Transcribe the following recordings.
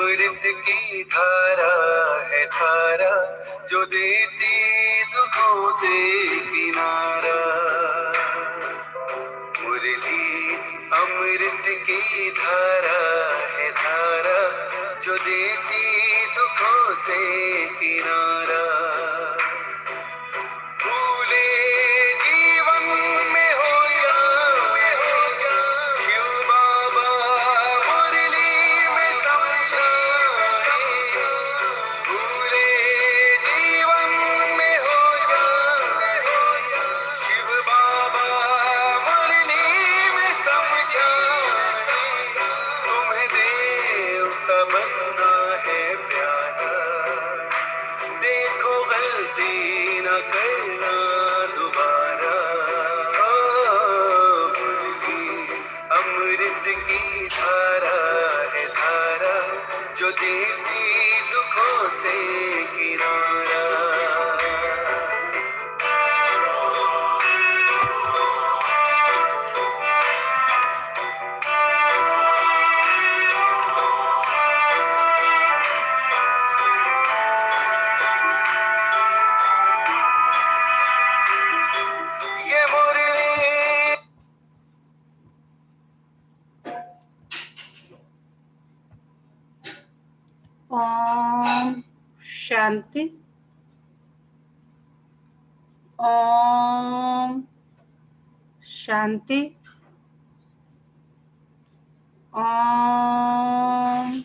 अमृत की धारा है धारा, जो देती दुखों से किनारा। मुरली अमृत की धारा है धारा, जो देती दुखों से किनारा। भूले जीवन में हो जा शिव बाबा मुरली में समझाए। भूले जीवन में हो जा शिव बाबा मुरली में समझाए। तुम्हें देवता बनना है प्यारा, देखो गलती न करना दोबारा। मुरली अमृत की धारा है धारा, जो देती दुखों से किनारा। ये मुरली ओम शांति। ओम शांति। ओम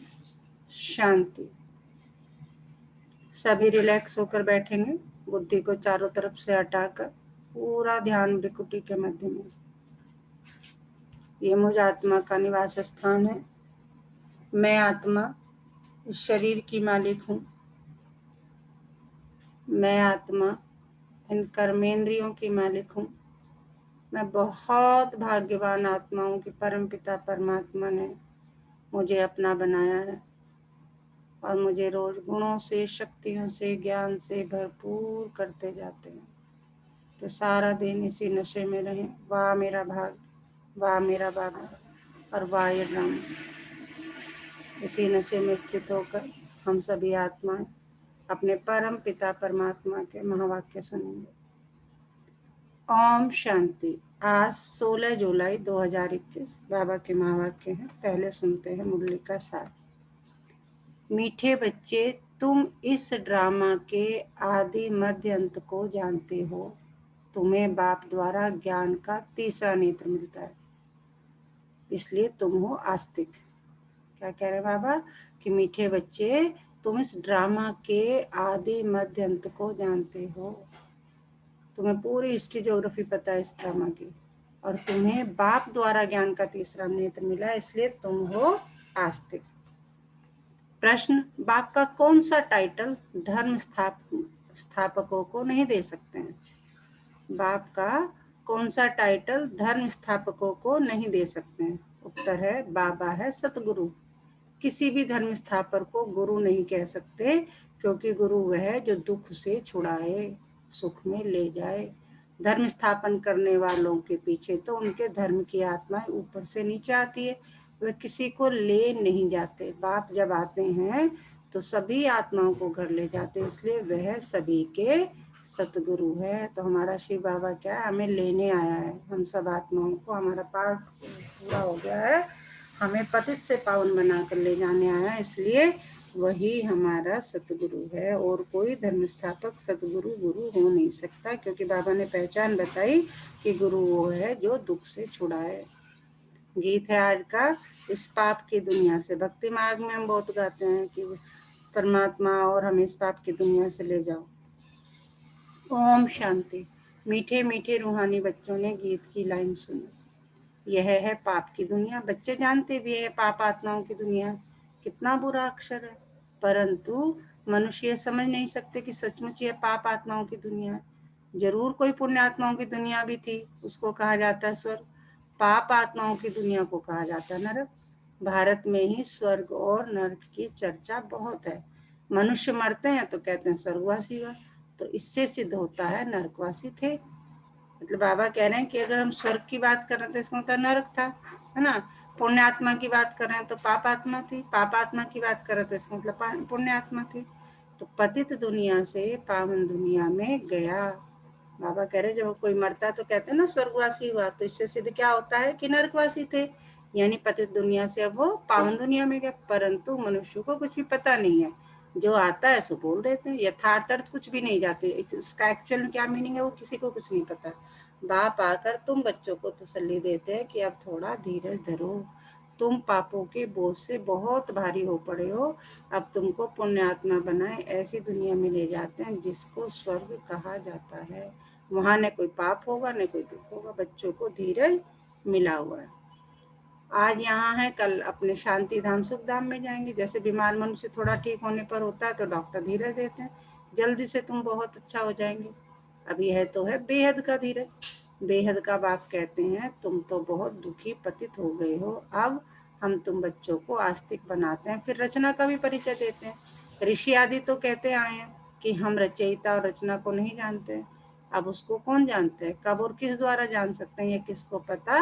शांति। सभी रिलैक्स होकर बैठेंगे, बुद्धि को चारों तरफ से हटाकर पूरा ध्यान भ्रिकुटी के मध्य में। ये मुझ आत्मा का निवास स्थान है। मैं आत्मा इस शरीर की मालिक हूँ। मैं आत्मा इन कर्मेंद्रियों की मालिक हूँ। मैं बहुत भाग्यवान आत्मा हूँ कि परमपिता परमात्मा ने मुझे अपना बनाया है और मुझे रोज गुणों से, शक्तियों से, ज्ञान से भरपूर करते जाते हैं। तो सारा दिन इसी नशे में रहें। वाह मेरा भाग, वाह मेरा बाबा और वाह ये राम। इसी नशे में स्थित होकर हम सभी आत्माएं अपने परम पिता परमात्मा के महावाक्य सुनेंगे। ओम शांति। आज 16 जुलाई 2021 बाबा के महावाक्य हैं। पहले सुनते हैं मुरली का सार। मीठे बच्चे, तुम इस ड्रामा के आदि मध्य अंत को जानते हो। तुम्हें बाप द्वारा ज्ञान का तीसरा नेत्र मिलता है, इसलिए तुम हो आस्तिक। क्या कह रहे बाबा कि मीठे बच्चे, तुम इस ड्रामा के आदि मध्य अंत को जानते हो। तुम्हें पूरी हिस्ट्री ज्योग्राफी पता है इस ड्रामा की, और तुम्हें बाप द्वारा ज्ञान का तीसरा नेत्र मिला, इसलिए तुम हो आस्तिक। प्रश्न, बाप का कौन सा टाइटल धर्म स्थापकों को नहीं दे सकते हैं? बाप का कौन सा टाइटल धर्म स्थापकों को नहीं दे सकते हैं? उत्तर है, बाबा है सतगुरु। किसी भी धर्म स्थापक को गुरु नहीं कह सकते, क्योंकि गुरु वह है जो दुख से छुड़ाए, सुख में ले जाए। धर्म स्थापन करने वालों के पीछे तो उनके धर्म की आत्माएं ऊपर से नीचे आती है, वे किसी को ले नहीं जाते। बाप जब आते हैं तो सभी आत्माओं को घर ले जाते, इसलिए वह सभी के सतगुरु है। तो हमारा शिव बाबा क्या है, हमें लेने आया है। हम सब आत्माओं को, हमारा पाठ पूरा हो गया है, हमें पतित से पावन बनाकर ले जाने आया, इसलिए वही हमारा सतगुरु है। और कोई धर्म स्थापक सतगुरु गुरु हो नहीं सकता, क्योंकि बाबा ने पहचान बताई कि गुरु वो है जो दुख से छुड़ाए। गीत है आज का, इस पाप की दुनिया से। भक्ति मार्ग में हम बहुत गाते हैं कि परमात्मा और हमें इस पाप की दुनिया से ले जाओ। ओम शांति। मीठे मीठे रूहानी बच्चों ने गीत की लाइन सुनी। यह है पाप की दुनिया। बच्चे जानते भी है पाप आत्माओं की दुनिया कितना बुरा अक्षर है, परंतु मनुष्य ये समझ नहीं सकते कि सचमुच ये पाप आत्माओं की दुनिया है। जरूर कोई पुण्य आत्माओं की दुनिया भी थी, उसको कहा जाता है स्वर्ग। पाप आत्माओं की दुनिया को कहा जाता है नरक। भारत में ही स्वर्ग और नरक की चर्चा बहुत है। मनुष्य मरते हैं तो कहते हैं स्वर्गवासी हुआ, तो इससे सिद्ध होता है नरकवासी थे। मतलब बाबा कह रहे हैं कि अगर हम स्वर्ग की बात कर रहे थे, इसका मतलब नरक था, है ना। पुण्य आत्मा की बात कर रहे हैं तो पाप आत्मा थी, पाप आत्मा की बात कर रहे तो इसका मतलब पुण्य आत्मा थी। तो पतित दुनिया से पावन दुनिया में गया। बाबा कह रहे जब कोई मरता है तो कहते हैं ना स्वर्गवासी हुआ, तो इससे सिद्ध क्या होता है कि नरकवासी थे, यानी पतित दुनिया से अब वो पावन दुनिया में गया। परंतु मनुष्य को कुछ भी पता नहीं है, जो आता है सो बोल देते हैं, यथार्थ अर्थ कुछ भी नहीं जाते, इसका एक्चुअल क्या मीनिंग है वो किसी को कुछ नहीं पता। बाप आकर तुम बच्चों को तसल्ली देते हैं कि अब थोड़ा धीरज धरो, तुम पापों के बोझ से बहुत भारी हो पड़े हो, अब तुमको पुण्य आत्मा बनाए ऐसी दुनिया में ले जाते हैं जिसको स्वर्ग कहा जाता है। वहां न कोई पाप होगा न कोई दुख होगा, बच्चों को धीरज मिला हुआ है। आज यहाँ है, कल अपने शांति धाम सुख धाम में जाएंगे। जैसे बीमार मनुष्य थोड़ा ठीक होने पर होता है तो डॉक्टर धीरज देते हैं, जल्दी से तुम बहुत अच्छा हो जाएंगे। अब यह तो है बेहद का धीरज। बेहद का बाप कहते हैं तुम तो बहुत दुखी पतित हो गए हो, अब हम तुम बच्चों को आस्तिक बनाते हैं। फिर रचना का भी परिचय देते हैं। ऋषि आदि तो कहते आए हैं कि हम रचयिता और रचना को नहीं जानते। अब उसको कौन जानते हैं, कब और किस द्वारा जान सकते हैं, ये किसको पता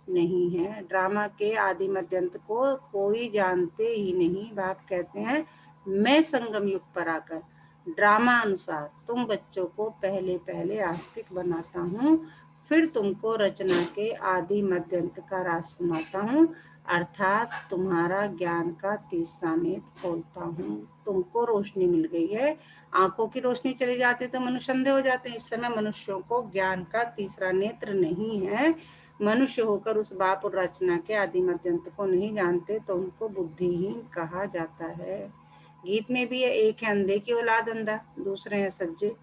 नहीं है। ड्रामा के आदि मध्यंत को कोई जानते ही नहीं। बाप कहते हैं मैं संगम युग पर आकर ड्रामा अनुसार तुम बच्चों को पहले पहले आस्तिक बनाता हूँ, फिर तुमको रचना के आदि मध्यंत का राज सुनाता हूँ, अर्थात तुम्हारा ज्ञान का तीसरा नेत्र खोलता हूँ। तुमको रोशनी मिल गई है, आंखों की रोशनी चली जाती है तो मनुष्य अंधे हो जाते हैं। इस समय मनुष्यों को ज्ञान का तीसरा नेत्र नहीं है। मनुष्य होकर उस बाप और रचना के आदि मध्यंत को नहीं जानते तो उनको बुद्धिहीन कहा जाता है। गीत में भी है, एक है अंधे की औलाद अंधा, दूसरे हैं सज्जे।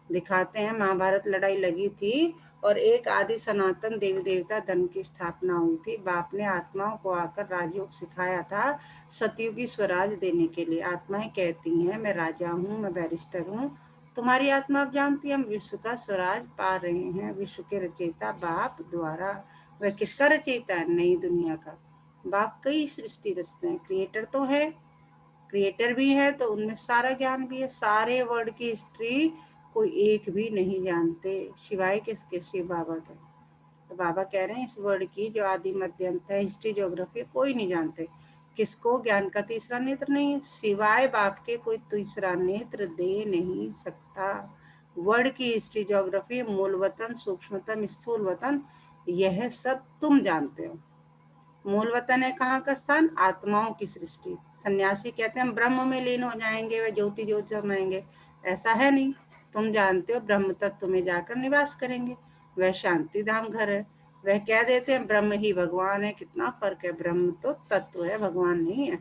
दिखाते हैं महाभारत लड़ाई लगी थी और एक आदि सनातन देवी देवता धर्म की स्थापना हुई थी। बाप ने आत्माओं को आकर राजयोग सिखाया था सतयुगी स्वराज देने के लिए। आत्माएं कहती हैं मैं राजा हूँ, मैं बैरिस्टर हूँ। तुम्हारी आत्मा अब जानती है हम विश्व का स्वराज पा रहे हैं, विश्व के रचयिता बाप द्वारा। वह किसका रचयिता है, नई दुनिया का। बाप कई सृष्टि रचते हैं, क्रिएटर तो है, क्रिएटर भी है तो उनमें सारा ज्ञान भी है। सारे वर्ल्ड की हिस्ट्री कोई एक भी नहीं जानते सिवाय किसके, शिव बाबा के। तो बाबा कह रहे हैं इस वर्ल्ड की जो आदि मध्य अंत है, हिस्ट्री ज्योग्राफी कोई नहीं जानते। किसको ज्ञान का तीसरा नेत्र नहीं है, सिवाय बाप के कोई तीसरा नेत्र दे नहीं सकता। वर्ल्ड की हिस्ट्री ज्योग्राफी, मूल वतन, सूक्ष्मतम, स्थूल वतन, यह सब तुम जानते हो। मूल वतन है कहाँ का स्थान, आत्माओं की सृष्टि। सन्यासी कहते हैं हम ब्रह्म में लीन हो जाएंगे, वह ज्योति ज्योति समाएंगे, ऐसा है नहीं। तुम जानते हो ब्रह्म तत्व में जाकर निवास करेंगे, वह शांति धाम घर है। वह कह देते हैं ब्रह्म ही भगवान है, कितना फर्क है, ब्रह्म तो तत्व है, भगवान नहीं है।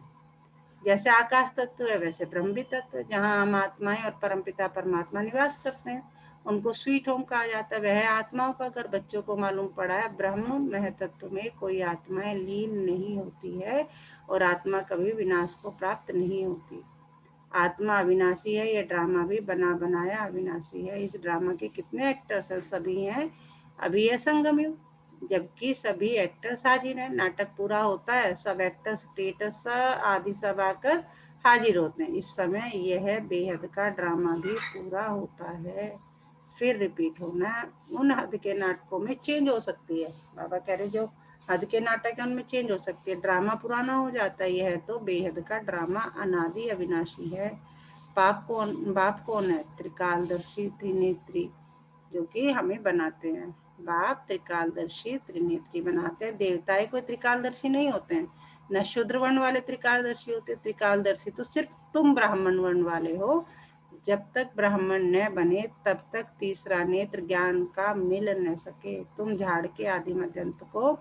जैसे आकाश तत्व है वैसे ब्रह्म भी तत्व है, जहाँ हम आत्माएं और परमपिता परमात्मा निवास करते हैं, उनको स्वीट होम कहा जाता है। वह आत्माओं का घर। बच्चों को मालूम पड़ा है ब्रह्म महतत्व में कोई आत्माएं लीन नहीं होती है और आत्मा कभी विनाश को प्राप्त नहीं होती। आत्मा अविनाशी है, यह ड्रामा भी बना बनाया अविनाशी है। इस ड्रामा के कितने एक्टर्स हैं, सभी हैं। अभी है संगम युग, जबकि सभी एक्टर्स हाजिर हैं। नाटक पूरा होता है, सब एक्टर्स क्रिएटर्स आदि सब आकर हाजिर होते हैं। इस समय यह बेहद का ड्रामा भी पूरा होता है, फिर रिपीट होना है। उन हद के नाटकों में चेंज हो सकती है। बाबा कह रहे जो हद के नाटक है उनमें चेंज हो सकती है, ड्रामा पुराना हो जाता है। यह तो बेहद का ड्रामा अनादि अविनाशी है। बाप कौन है, त्रिकालदर्शी त्रिनेत्री, जो कि हमें बनाते हैं। बाप त्रिकालदर्शी त्रिनेत्री बनाते हैं। देवताएं कोई त्रिकालदर्शी नहीं होते हैं, न शूद्र वर्ण वाले त्रिकालदर्शी होते। त्रिकालदर्शी तो सिर्फ तुम ब्राह्मण वर्ण वाले हो। जब तक ब्राह्मण न बने तब तक तीसरा नेत्र ज्ञान का मिल न सके। तुम झाड़ के आदि मध्यंत को,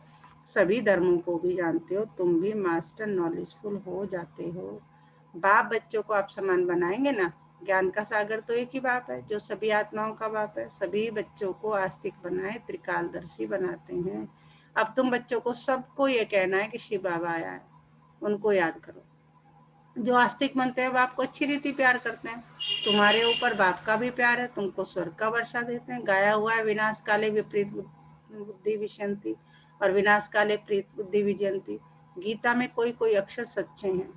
सभी धर्मों को भी जानते हो, तुम भी मास्टर नॉलेजफुल हो जाते हो। बाप बच्चों को आप समान बनाएंगे ना। ज्ञान का सागर तो एक ही बाप है जो सभी आत्माओं का बाप है। सभी बच्चों को आस्तिक बनाए, त्रिकालदर्शी बनाते हैं। अब तुम बच्चों को सबको ये कहना है कि शिव बाबा आया है, उनको याद करो। जो आस्तिक बनते हैं बाप को अच्छी रीति प्यार करते हैं। तुम्हारे ऊपर बाप का भी प्यार है, तुमको स्वर्ग का वर्षा देते हैं। गाया हुआ है विनाश काले विपरीत बुद्धि विशंति और विनाश काले प्रीत बुद्धि विजयंती। गीता में कोई कोई अक्षर सच्चे हैं।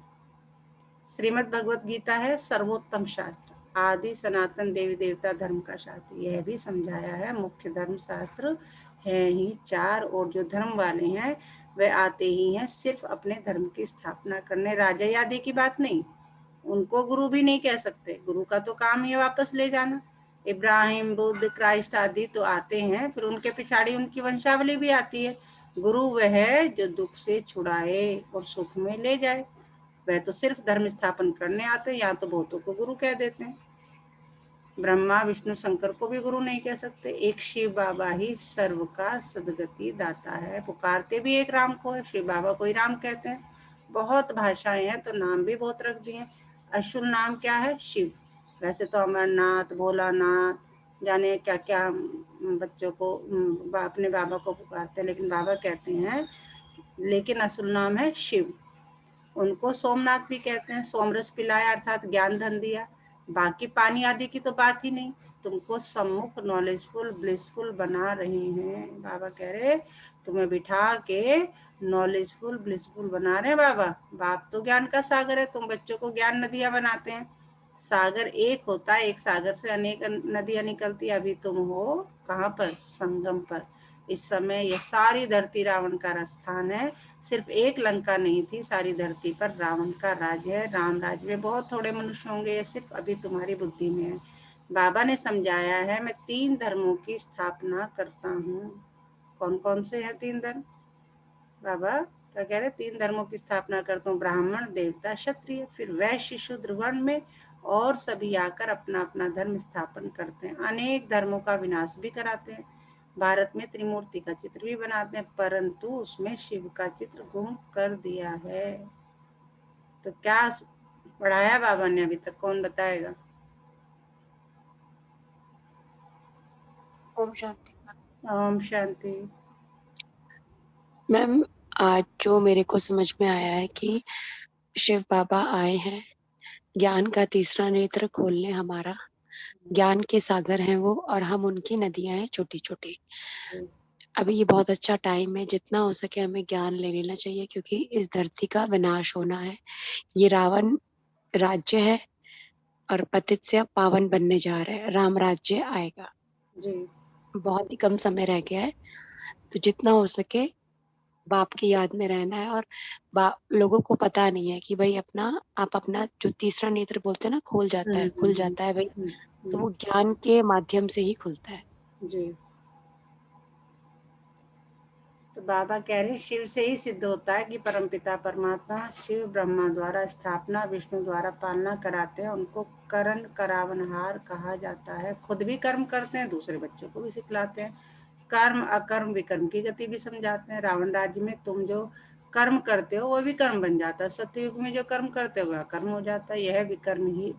श्रीमद् भगवत गीता है सर्वोत्तम शास्त्र, आदि सनातन देवी देवता धर्म का शास्त्र। यह भी समझाया है मुख्य धर्म शास्त्र है ही चार, और जो धर्म वाले हैं वह आते ही हैं सिर्फ अपने धर्म की स्थापना करने, राजा आदि की बात नहीं। उनको गुरु भी नहीं कह सकते, गुरु का तो काम ही है वापस ले जाना। इब्राहिम, बुद्ध, क्राइस्ट आदि तो आते हैं, फिर उनके पिछाड़ी उनकी वंशावली भी आती है। गुरु वह है जो दुख से छुड़ाए और सुख में ले जाए। वह तो सिर्फ धर्म स्थापन करने आते हैं, यहाँ तो बहुतों को गुरु कह देते हैं। ब्रह्मा, विष्णु, शंकर को भी गुरु नहीं कह सकते। एक शिव बाबा ही सर्व का सदगति दाता है। पुकारते भी एक राम को है, शिव बाबा को ही राम कहते हैं। बहुत भाषाएं हैं तो नाम भी बहुत रख दिए। असुर नाम क्या है? शिव। वैसे तो अमरनाथ, भोलानाथ, जाने क्या क्या बच्चों को अपने बाबा को पुकारते हैं, लेकिन बाबा कहते हैं, लेकिन असल नाम है शिव। उनको सोमनाथ भी कहते हैं। सोमरस पिलाया अर्थात ज्ञान धन दिया। बाकी पानी आदि की तो बात ही नहीं। तुमको सम्मुख नॉलेजफुल ब्लिसफुल बना रहे हैं। बाबा कह रहे तुम्हें बिठा के नॉलेजफुल ब्लिसफुल बना रहे हैं बाबा। बाप तो ज्ञान का सागर है, तुम बच्चों को ज्ञान नदियां बनाते हैं। सागर एक होता है, एक सागर से अनेक नदियां निकलती है। अभी तुम हो कहाँ पर? संगम पर। इस समय यह सारी धरती रावण का स्थान है। सिर्फ एक लंका नहीं थी, सारी धरती पर रावण का राज है। राम राज में बहुत थोड़े मनुष्य होंगे, ये सिर्फ अभी तुम्हारी बुद्धि में है। बाबा ने समझाया है, मैं 3 धर्मों की स्थापना करता हूँ। कौन कौन से हैं 3 धर्म? बाबा क्या कह रहे? 3 धर्मों की स्थापना करता हूँ, ब्राह्मण, देवता, क्षत्रिय। फिर वैश्य, शूद्र वर्ण में और सभी आकर अपना अपना धर्म स्थापन करते हैं। अनेक धर्मों का विनाश भी कराते हैं। भारत में त्रिमूर्ति का चित्र भी बनाते हैं, परंतु उसमें शिव का चित्र गुम कर दिया है। तो क्या पढ़ाया बाबा ने अभी तक? कौन बताएगा? ओम शांति। ओम शांति। मैम, आज जो मेरे को समझ में आया है कि शिव बाबा आए हैं ज्ञान का तीसरा नेत्र खोलने हमारा। ज्ञान के सागर हैं वो, और हम उनकी नदियां हैं छोटी छोटी। अभी ये बहुत अच्छा टाइम है, जितना हो सके हमें ज्ञान ले लेना चाहिए, क्योंकि इस धरती का विनाश होना है। ये रावण राज्य है और पतित से अब पावन बनने जा रहे हैं। राम राज्य आएगा। जी। बहुत ही कम समय रह गया है, तो जितना हो सके बाप की याद में रहना है। और लोगों को पता नहीं है कि भाई आप अपना जो तीसरा नेत्र बोलते हैं ना, खुल जाता है भाई। तो वो ज्ञान के माध्यम से ही खुलता है। जी। तो बाबा कह रहे शिव से ही सिद्ध होता है कि परमपिता परमात्मा शिव ब्रह्मा द्वारा स्थापना, विष्णु द्वारा पालना कराते हैं। उनको करण करावनहार कहा जाता है। खुद भी कर्म करते हैं, दूसरे बच्चों को भी सिखलाते हैं। कर्म अकर्म विकर्म की गति भी समझाते हैं। रावण राज्य में तुम जो कर्म करते हो वो भी कर्म बन जाता है। सत्ययुग में जो कर्म करते हो वह कर्म हो जाता है। यह विकर्म ही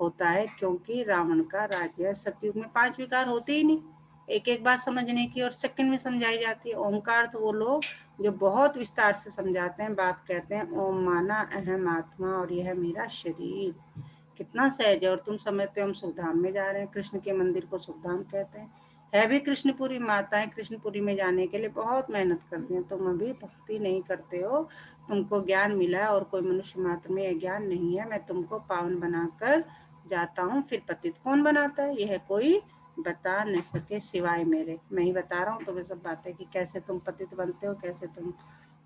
होता है, क्योंकि रावण का राज्य है। सत्ययुग में 5 विकार होते ही नहीं। एक एक बात समझने की और सेकंड में समझाई जाती है। ओमकार तो वो लोग जो बहुत विस्तार से समझाते हैं। बाप कहते हैं ओम माना अहम आत्मा और यह मेरा शरीर। कितना सहज है। और तुम समझते हो हम सुखधाम में जा रहे हैं। कृष्ण के मंदिर को सुखधाम कहते हैं। है भी कृष्णपुरी। माताएं कृष्णपुरी में जाने के लिए बहुत मेहनत करती हैं। तुम अभी भक्ति नहीं करते हो। तुमको ज्ञान मिला है और कोई मनुष्य मात्र में यह ज्ञान नहीं है। मैं तुमको पावन बनाकर जाता हूँ। फिर पतित कौन बनाता है यह कोई बता न सके सिवाय मेरे। मैं ही बता रहा हूँ तुम्हें सब बातें कि कैसे तुम पतित बनते हो, कैसे तुम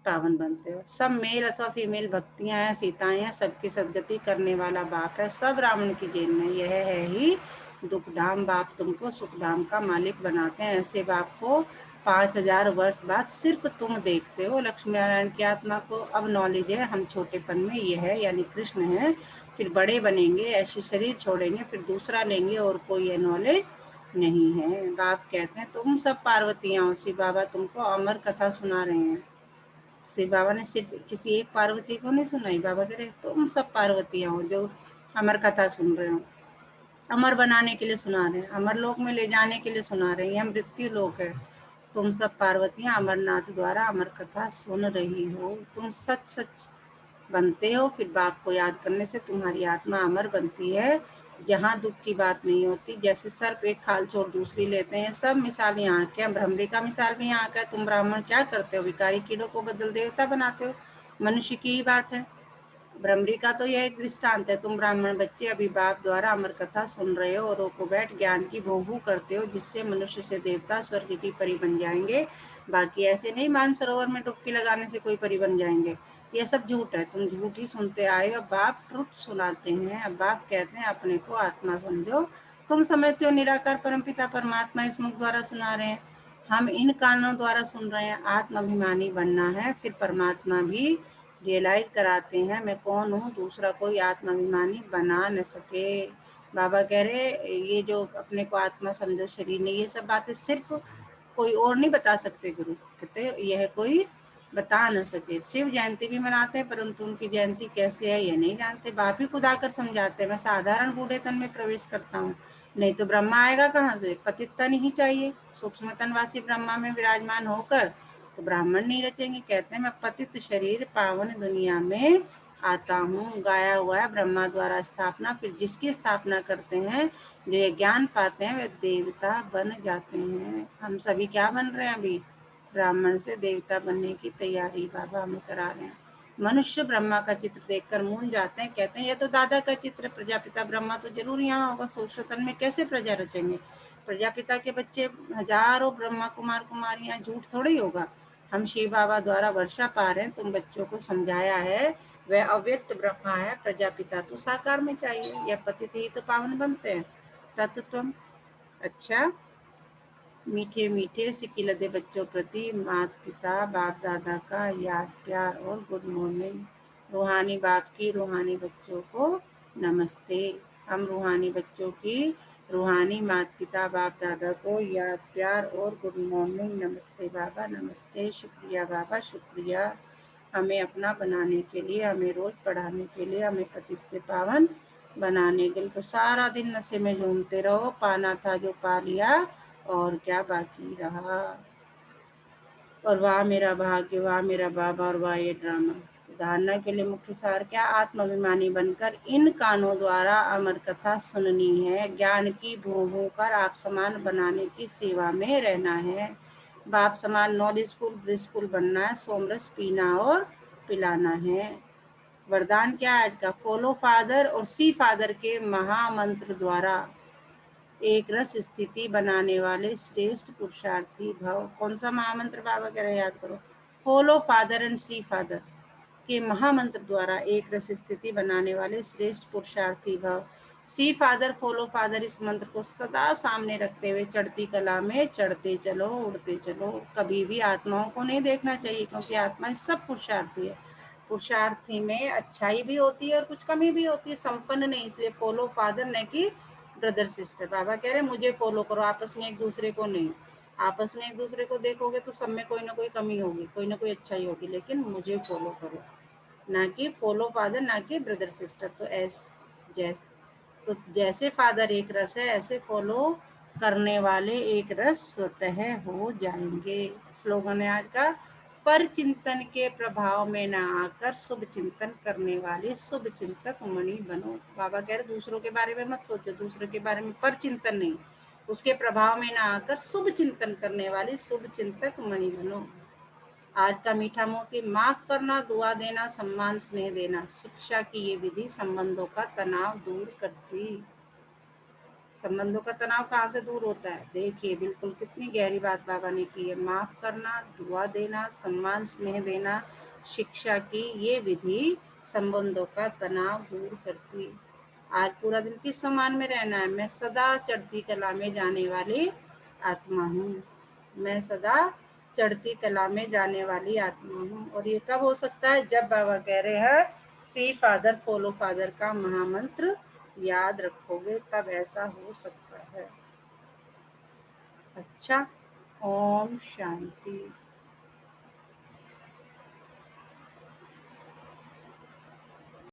पावन बनते हो। सब मेल अथवा फीमेल भक्तियां हैं, सीताएं हैं, सबकी सदगति करने वाला बाप है। सब रावण की जेल में। यह है ही दुखधाम। बाप तुमको सुखधाम का मालिक बनाते हैं। ऐसे बाप को 5000 वर्ष बाद सिर्फ तुम देखते हो। लक्ष्मी नारायण की आत्मा को अब नॉलेज है हम छोटेपन में ये है यानी कृष्ण है। फिर बड़े बनेंगे, ऐसे शरीर छोड़ेंगे, फिर दूसरा लेंगे और कोई ये नॉलेज नहीं है। बाप कहते हैं तुम सब पार्वतियां हो। शिव बाबा तुमको अमर कथा सुना रहे हैं। शिव बाबा ने सिर्फ किसी एक पार्वती को नहीं सुनाई। बाबा कह रहे तुम सब पार्वतियां हो जो अमर कथा सुन रहे हो। अमर बनाने के लिए सुना रहे हैं, अमर लोक में ले जाने के लिए सुना रहे हैं। यह मृत्यु लोक है। तुम सब पार्वतियां अमरनाथ द्वारा अमर कथा सुन रही हो। तुम सच सच बनते हो। फिर बाप को याद करने से तुम्हारी आत्मा अमर बनती है। यहाँ दुख की बात नहीं होती। जैसे सर्प एक खाल छोड़ दूसरी लेते हैं, सब मिसाल यहाँ के हैं। भ्रमरी का मिसाल भी यहाँ का है। तुम ब्राह्मण क्या करते हो? विकारी कीड़ों को बदल देवता बनाते हो। मनुष्य की ही बात है। भ्रमरी का तो यह एक दृष्टांत है। तुम ब्राह्मण बच्चे अभी बाप द्वारा अमर कथा सुन रहे हो और रोको बैठ ज्ञान की भोगू करते हो, जिससे मनुष्य से देवता, स्वर्ग की परी बन जाएंगे। बाकी ऐसे नहीं मानसरोवर में डुबकी लगाने से कोई परी बन जाएंगे, ये सब झूठ है। तुम झूठ ही सुनते आए हो। अब बाप ट्रुथ सुनाते हैं। अब बाप कहते हैं अपने को आत्मा समझो। तुम समझते हो निराकार परमपिता परमात्मा इस मुख द्वारा सुना रहे हैं, हम इन कानों द्वारा सुन रहे हैं। आत्माभिमानी बनना है, फिर परमात्मा भी रियलाइज कराते हैं मैं कौन हूँ, दूसरा कोई आत्माभिमानी बना न सके। बाबा कह रहे ये जो अपने को आत्मा समझो शरीर नहीं, ये सब बातें सिर्फ कोई और नहीं बता सकते। गुरु कहते यह कोई बता न सके। शिव जयंती भी मनाते हैं, परंतु उनकी जयंती कैसे है ये नहीं जानते। बाप ही खुद आकर समझाते हैं। मैं साधारण बूढ़े तन में प्रवेश करता हूँ, नहीं तो ब्रह्मा आएगा कहाँ से। पतित तन ही चाहिए। सूक्ष्म तनवासी ब्रह्मा में विराजमान होकर तो ब्राह्मण नहीं रचेंगे। कहते हैं मैं पतित शरीर पावन दुनिया में आता हूँ। गाया हुआ है ब्रह्मा द्वारा स्थापना, फिर जिसकी स्थापना करते हैं जो ये ज्ञान पाते हैं वे देवता बन जाते हैं। हम सभी क्या बन रहे हैं अभी, ब्राह्मण से देवता बनने की तैयारी बाबा हमें करा रहे हैं। मनुष्य ब्रह्मा का चित्र देखकर मूंझ जाते हैं, कहते हैं ये तो दादा का चित्र, प्रजापिता ब्रह्मा तो जरूर यहाँ होगा। सूक्ष्मतन में कैसे प्रजा रचेंगे। प्रजापिता के बच्चे हजारों ब्रह्मा कुमार कुमारियां, झूठ थोड़ी होगा। हम शिव बाबा द्वारा वर्षा पा रहे हैं। तुम बच्चों को समझाया है वह अव्यक्त ब्रह्मा है, प्रजापिता तो साकार में चाहिए। यह पतित ही तो पावन बनते हैं। तत्व अच्छा मीठे मीठे सिकिलदे बच्चों प्रति माता पिता बाप दादा का याद प्यार और गुड मॉर्निंग। रूहानी बाप की रूहानी बच्चों को नमस्ते। हम रूहानी बच्चों की रूहानी माता पिता बाप दादा को याद प्यार और गुड मॉर्निंग। नमस्ते बाबा नमस्ते। शुक्रिया बाबा शुक्रिया, हमें अपना बनाने के लिए, हमें रोज पढ़ाने के लिए, हमें पतित से पावन बनाने के लिए। तो सारा दिन नशे में झूमते रहो, पाना था जो पा लिया और क्या बाकी रहा। और वाह मेरा भाग्य, वाह मेरा बाबा, और वाह ये ड्रामा। धारणा के लिए मुख्य सार क्या, आत्माभिमानी बनकर इन कानों द्वारा अमर कथा सुननी है। ज्ञान की भूमू कर आप समान बनाने की सेवा में रहना है। बाप समान नॉलेजफुल ब्रिसफुल बनना है। सोमरस पीना और पिलाना है। वरदान क्या है आज का, फॉलो फादर और सी फादर के महामंत्र द्वारा एक रस स्थिति बनाने वाले श्रेष्ठ पुरुषार्थी भव। कौन सा महामंत्र बाबा कह रहे याद करो, follow father and see father के महामंत्र द्वारा एक रस स्थिति बनाने वाले श्रेष्ठ पुरुषार्थी भव। सी फादर फॉलो फादर, इस मंत्र को सदा सामने रखते हुए चढ़ती कला में चढ़ते चलो, उड़ते चलो। कभी भी आत्माओं को नहीं देखना चाहिए, क्योंकि आत्मा सब पुरुषार्थी है। पुरुषार्थी में अच्छाई भी होती है और कुछ कमी भी होती है, संपन्न नहीं। इसलिए फॉलो फादर न कि ब्रदर सिस्टर। बाबा कह रहे मुझे फॉलो करो, आपस में एक दूसरे को नहीं। आपस में एक दूसरे को देखोगे तो सब में कोई ना कोई कमी होगी, कोई ना कोई अच्छाई होगी, लेकिन मुझे फॉलो करो, ना कि फॉलो फादर, ना कि ब्रदर सिस्टर। तो जैसे फादर एक रस है, ऐसे फॉलो करने वाले एक रस स्वतः हो जाएंगे। स्लोगन है आज का, पर चिंतन के प्रभाव में न आकर शुभ चिंतन करने वाले शुभ चिंतक मणि बनो। बाबा कह रहे दूसरों के बारे में मत सोचो, दूसरों के बारे में पर चिंतन नहीं, उसके प्रभाव में न आकर शुभ चिंतन करने वाले शुभ चिंतक मणि बनो। आज का मीठा मोती, माफ करना, दुआ देना, सम्मान स्नेह देना, शिक्षा की ये विधि संबंधों का तनाव दूर करती। संबंधों का तनाव कहाँ से दूर होता है, देखिए बिल्कुल कितनी गहरी बात बाबा ने की है। माफ करना, दुआ देना, सम्मान स्नेह देना, शिक्षा की ये विधि संबंधों का तनाव दूर करती। आज पूरा दिन किस सम्मान में रहना है, मैं सदा चढ़ती कला में जाने वाली आत्मा हूँ। मैं सदा चढ़ती कला में जाने वाली आत्मा हूँ। और ये कब हो सकता है, जब बाबा कह रहे हैं सी फादर फॉलो फादर का महामंत्र याद रखोगे, तब ऐसा हो सकता है। अच्छा, ओम शांति।